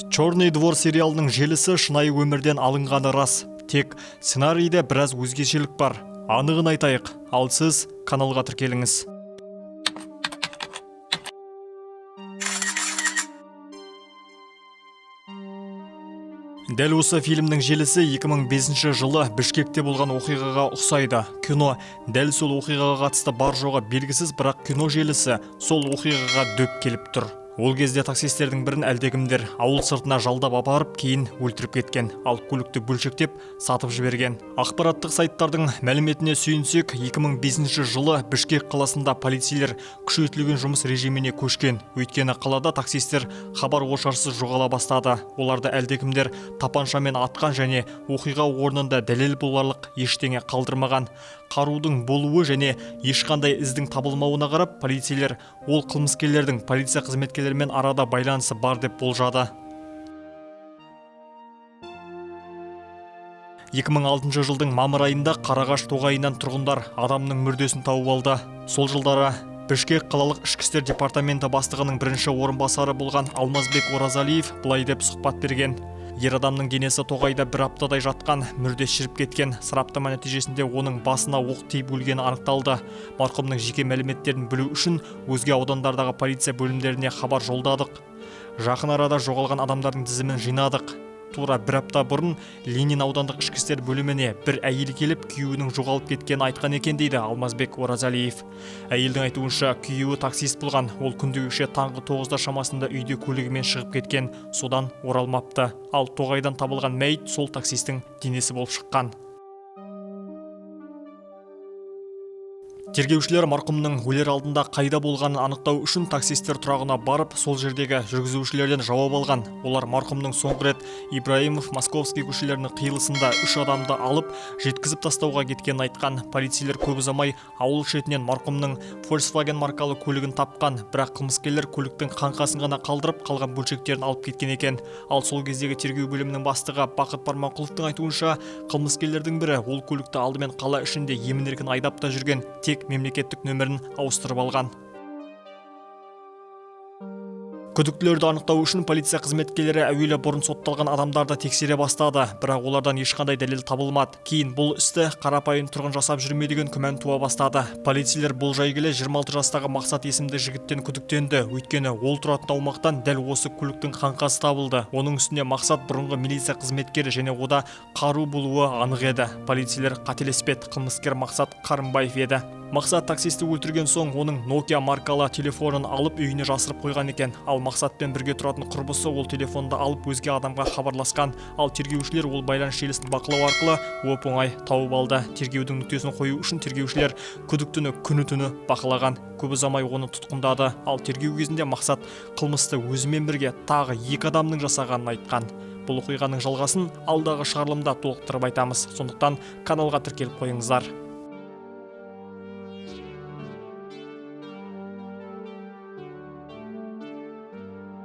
Черный двор сериалының желісі шынайы өмірден алынғаны рас. Тек сценарийде біраз өзгешелік бар. Анығын айтайық, ал сіз каналға тіркеліңіз. Дәл осы фильмнің желісі 2005 жылы Бішкекте болған оқиғаға ұқсайды. Кино дәл сол оқиғаға қатысты бар жоғы белгісіз, бірақ кино желісі сол оқиғаға дөп келіп тұр. Ол кезде таксистердің бірін әлдекімдер ауыл сыртына жалдап апарып, кейін өлтіріп кеткен, ал көлікті бөлшектеп сатып жіберген. Ақпараттық сайттардың мәліметіне сүйенсек, 2005 жылы Бішкек қаласында полицейлер күшейтілген жұмыс режиміне көшкен. Өйткені қалада таксистер хабар-ошарсыз жоғала бастады. Оларды әлдекімдер тапаншамен атқан және оқиға орнында дәлел боларлық ештеңе қалдырмаған. Қарудың болуы және ешқандай іздің табылмауына қарап, полицейлер ол қылмыскерлердің полиция қызметкерлерімен арада байланысы бар деп болжады. 2006 жылдың мамыр айында Қарағаш тоғайынан тұрғындар адамның мүрдесін тауып алды. Сол жылдары Бішкек қалалық ішкі істер департаменті бастығының бірінші орынбасары болған Алмазбек Оразалиев былай деп сұхбат берген. Ер адамның денесі тоғайда бір аптадай жатқан, мүрде шіріп кеткен. Сараптама нәтижесінде оның басына оқ тиіп өлгені анықталды. Марқұмның жеке мәліметтерін білу үшін өзге аудандардағы полиция бөлімдеріне хабар жолдадық. Жақын арада жоғалған адамдардың тізімін жинадық. Тура бір апта бұрын Ленин аудандық ішкі істер бөліміне бір әйел келіп, күйеуінің жоғалып кеткенін айтқан екен дейді Алмазбек Оразалиев. Әйелдің айтуынша, күйеуі таксист болған. Ол күндегіше таңғы 9-да шамасында үйде көлігімен шығып кеткен, содан оралмапты. Ал тоғайдан табылған мәйіт сол таксистің денесі болып шыққан. Тергеушілер марқұмның өлер алдында қайда болғанын анықтау үшін таксистер тұрағына барып, сол жердегі жүргізушілерден жауап алған. Олар марқұмның соңғы рет Ибраимов, Московский көшелерінің қиылысында 3 адамды алып, жеткізіп тастауға кеткенін айтқан. Полицейлер көп ұзамай ауыл шетінен марқұмның Volkswagen маркалы көлігін тапқан, бірақ қылмыскерлер көліктің қаңқасын ғана қалдырып, қалған бөлшектерін алып кеткен екен. Ал сол кездегі тергеу бөлімінің бастығы Бақыт Парманқұловтың айтуынша, қылмыскерлердің бірі ол көлікті алдымен қала ішінде емін-еркін айдап та жүрген, тек мемлекеттік нөмірін ауыстырып алған. Күдіктілерді анықтау үшін полиция қызметкерлері әуелі бұрын сотталған адамдарды тексере бастады, бірақ олардан ешқандай дәлел табылмады. Кейін бұл істі қарапайым тұрғын жасап жүрме деген күмән туа бастады. Полицейлер бұл жай келе 26 жастағы Мақсат есімді жігіттен күдіктенді. Өйткені ол тұратын аумақтан дәл осы көліктің қаңқасы табылды. Оның үстіне Мақсат бұрынғы милиция қызметкері және ода қару болуы анық еді. Полицейлер қателеспеді, қылмыскер Мақсат Қарымбаев еді. Мақсат таксисті өлтірген соң оның Nokia маркалы телефонын алып үйіне жасырып қойған екен. Ал Мақсатпен бірге тұратын құрбысы ол телефонды алып өзге адамға хабарласқан. Ал тергеушілер ол байланыс желісін бақылау арқылы оп-оңай тауып алды. Тергеудің нүктесін қою үшін тергеушілер күдіктіні күні-түні бақылаған. Көп ұзамай оны тұтқындады. Ал тергеу кезінде Мақсат қылмысты өзімен бірге тағы 2 адамның жасағанын айтқан. Бұл оқиғаның жалғасын алдағы шығарылымда толықтырып айтамыз. Сондықтан каналға тіркеліп қойыңыздар.